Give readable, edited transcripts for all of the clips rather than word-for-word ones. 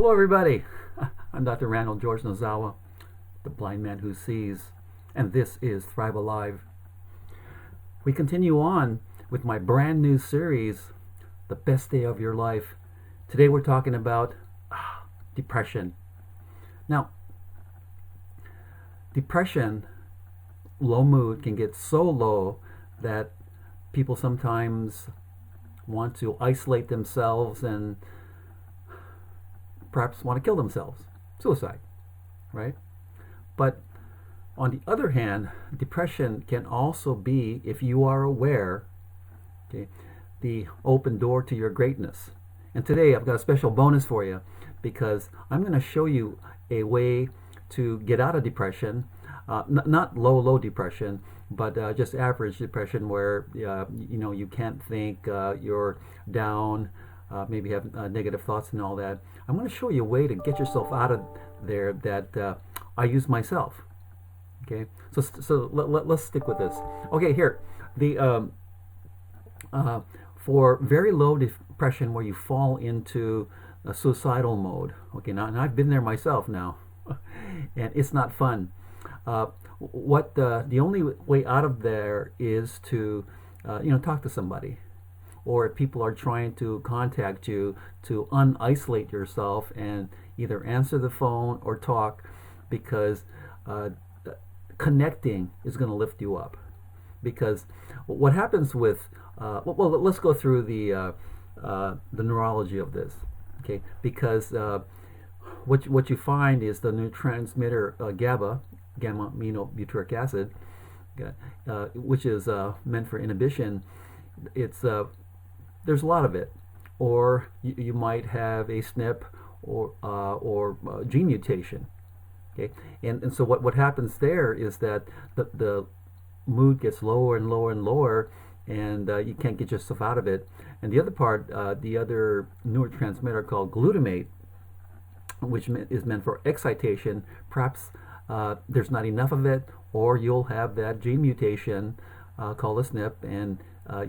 Hello, everybody. I'm Dr. Randall George Nozawa, the blind man who sees, and this is Thrive Alive. We continue on with my brand new series, The Best Day of Your Life. Today we're talking about depression. Now, depression, low mood, can get so low that people sometimes want to isolate themselves and perhaps want to kill themselves. Suicide, right? But on the other hand, depression can also be, if you are aware, okay, the open door to your greatness. And today I've got a special bonus for you because I'm going to show you a way to get out of depression, not low depression, but just average depression where you can't think, you're down, maybe have negative thoughts and all that. I'm going to show you a way to get yourself out of there that I use myself. Okay, so let's stick with this. Okay, here the for very low depression where you fall into a suicidal mode. Okay, now and I've been there myself now, and it's not fun. What the only way out of there is to talk to somebody, or if people are trying to contact you, to unisolate yourself and either answer the phone or talk, because connecting is going to lift you up. Because what happens with let's go through the neurology of this, okay? Because what you find is the neurotransmitter GABA, gamma-aminobutyric acid, which is meant for inhibition. It's there's a lot of it, or you might have a SNP or gene mutation. Okay, and so what happens there is that the mood gets lower and lower and lower, and you can't get yourself out of it. And the other part, the other neurotransmitter called glutamate, which is meant for excitation, perhaps there's not enough of it, or you'll have that gene mutation called a SNP, and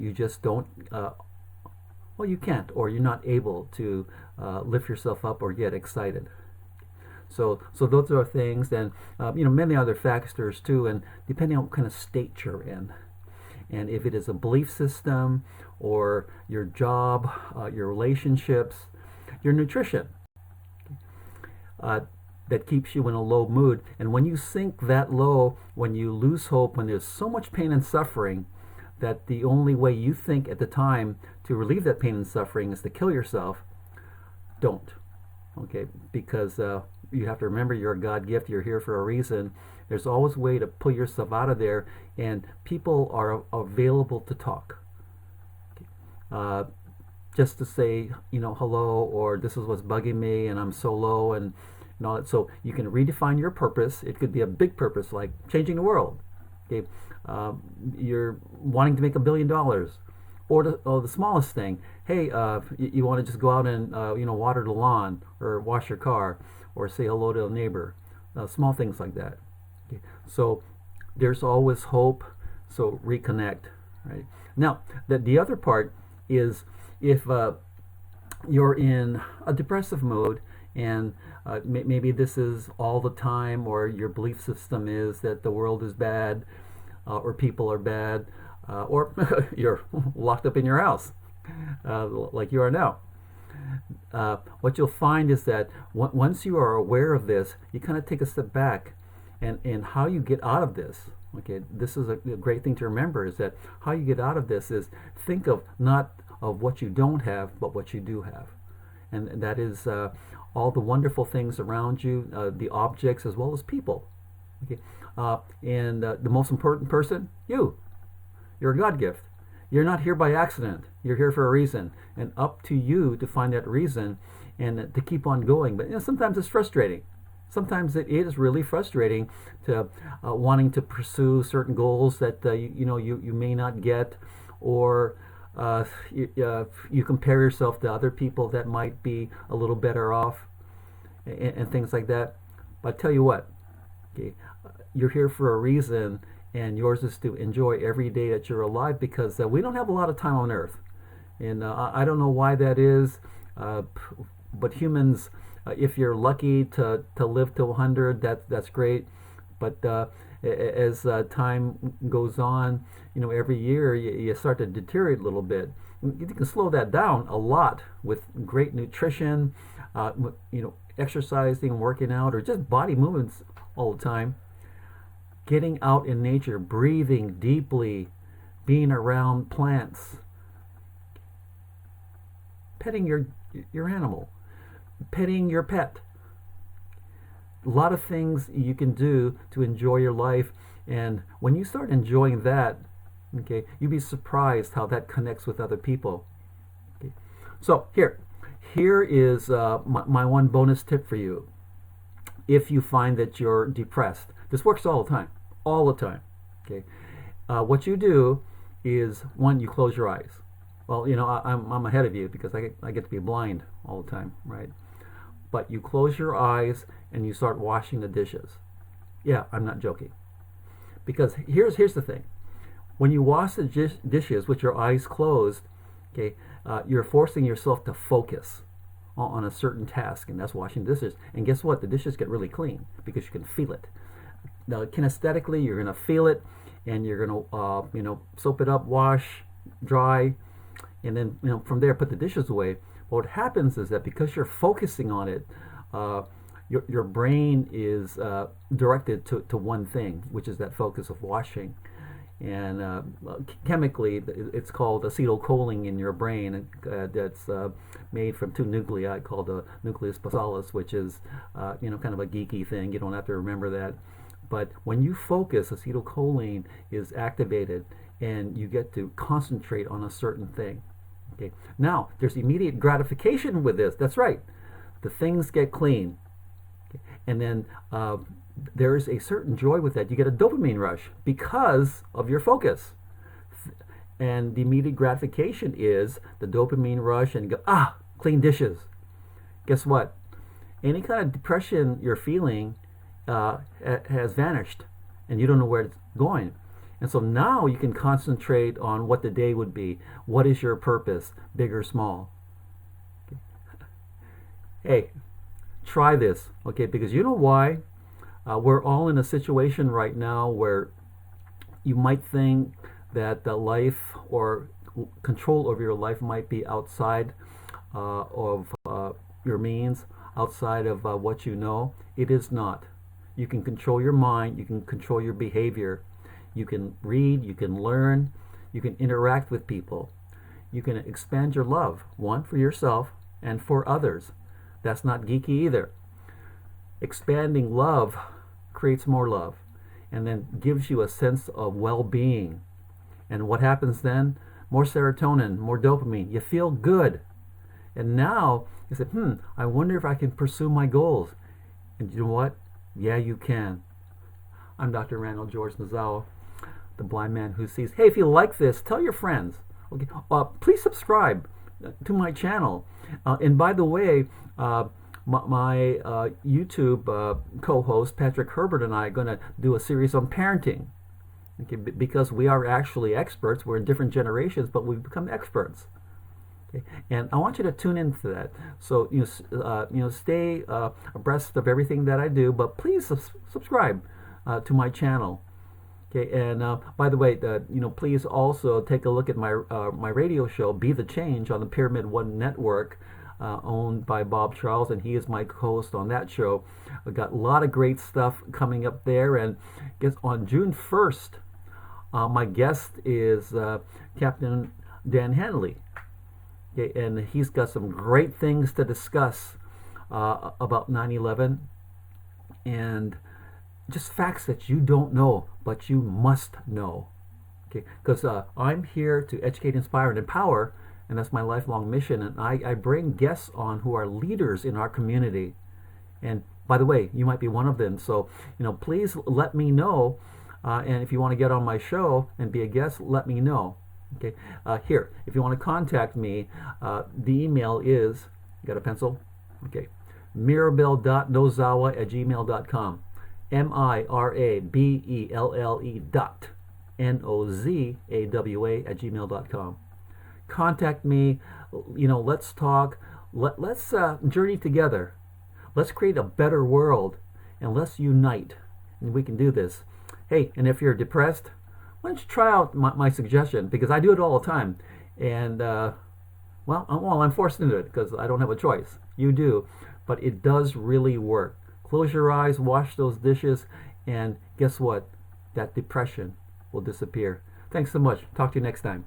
you just don't, you can't, or you're not able to lift yourself up or get excited. So those are things, and many other factors too, and depending on what kind of state you're in, and if it is a belief system, or your job, your relationships, your nutrition, that keeps you in a low mood. And when you sink that low, when you lose hope, when there's so much pain and suffering, that the only way you think at the time to relieve that pain and suffering is to kill yourself, don't. Okay, because you have to remember you're a God gift, you're here for a reason. There's always a way to pull yourself out of there, and people are available to talk. Okay. Just to say, hello, or this is what's bugging me, and I'm so low, and all that. So you can redefine your purpose. It could be a big purpose, like changing the world. Okay, you're wanting to make $1 billion, or the smallest thing. Hey, you want to just go out and water the lawn, or wash your car, or say hello to a neighbor. Small things like that. Okay. So there's always hope. So reconnect. Right now, the other part is if you're in a depressive mood, and maybe this is all the time, or your belief system is that the world is bad, or people are bad, or you're locked up in your house, like you are now. What you'll find is that once you are aware of this, you kind of take a step back, and how you get out of this. Okay, this is a great thing to remember, is that how you get out of this is think of not of what you don't have, but what you do have. And that is all the wonderful things around you, the objects as well as people. Okay, and the most important person, you're a God gift. You're not here by accident. You're here for a reason, and up to you to find that reason and to keep on going. But sometimes it's frustrating. Sometimes it is really frustrating to wanting to pursue certain goals that you may not get, or you compare yourself to other people that might be a little better off, and things like that. But I tell you what, okay, you're here for a reason, and yours is to enjoy every day that you're alive, because we don't have a lot of time on earth. And I don't know why that is, but humans If you're lucky to live to 100, that's great. But as time goes on, every year you start to deteriorate a little bit. You can slow that down a lot with great nutrition, exercising, working out, or just body movements all the time. Getting out in nature, breathing deeply, being around plants, petting your animal, petting your pet. A lot of things you can do to enjoy your life, and when you start enjoying that, okay, you'd be surprised how that connects with other people. Okay. So here is my one bonus tip for you. If you find that you're depressed, this works all the time. Okay, what you do is, one, you close your eyes. Well, I'm ahead of you because I get to be blind all the time, right? But you close your eyes and you start washing the dishes. Yeah, I'm not joking. Because here's the thing. When you wash the dishes with your eyes closed, okay, you're forcing yourself to focus on a certain task, and that's washing dishes. And guess what? The dishes get really clean because you can feel it. Now, kinesthetically, you're going to feel it, and you're going to, soap it up, wash, dry, and then, from there, put the dishes away. What happens is that because you're focusing on it, your brain is directed to one thing, which is that focus of washing. And chemically, it's called acetylcholine in your brain. That's made from two nuclei called the nucleus basalis, which is kind of a geeky thing. You don't have to remember that. But when you focus, acetylcholine is activated, and you get to concentrate on a certain thing. Okay. Now, there's immediate gratification with this. That's right. The things get clean. Okay. And then there's a certain joy with that. You get a dopamine rush because of your focus. And the immediate gratification is the dopamine rush, and you go, clean dishes. Guess what? Any kind of depression you're feeling has vanished, and you don't know where it's going. And so now you can concentrate on what the day would be. What is your purpose, big or small? Okay. Hey, try this, okay? Because you know why? We're all in a situation right now where you might think that the life or control over your life might be outside of your means, outside of what you know. It is not. You can control your mind. You can control your behavior. You can read, you can learn, you can interact with people. You can expand your love, one, for yourself and for others. That's not geeky either. Expanding love creates more love, and then gives you a sense of well-being. And what happens then? More serotonin, more dopamine. You feel good. And now you say, I wonder if I can pursue my goals. And you know what? Yeah, you can. I'm Dr. Randall George Nazawa, the blind man who sees. Hey, if you like this, tell your friends. Okay, please subscribe to my channel. And by the way, my YouTube co-host Patrick Herbert and I are going to do a series on parenting. Okay, because we are actually experts. We're in different generations, but we've become experts. Okay, and I want you to tune into that. So stay abreast of everything that I do. But please subscribe to my channel. Okay, and by the way, please also take a look at my my radio show, Be the Change, on the Pyramid One Network, owned by Bob Charles, and he is my co-host on that show. I've got a lot of great stuff coming up there, and guess on June 1st, my guest is Captain Dan Hanley. Okay, and he's got some great things to discuss about 9/11 and just facts that you don't know, but you must know. Okay, because I'm here to educate, inspire, and empower, and that's my lifelong mission. And I bring guests on who are leaders in our community. And by the way, you might be one of them. So please let me know. And if you want to get on my show and be a guest, let me know. Okay, here, if you want to contact me, the email is, you got a pencil? Okay, mirabelle.nozawa@gmail.com. mirabelle.nozawa@gmail.com. Contact me. Let's talk. Let's journey together. Let's create a better world, and let's unite. And we can do this. Hey, and if you're depressed, why don't you try out my suggestion? Because I do it all the time. And, I'm forced into it because I don't have a choice. You do. But it does really work. Close your eyes, wash those dishes, and guess what? That depression will disappear. Thanks so much. Talk to you next time.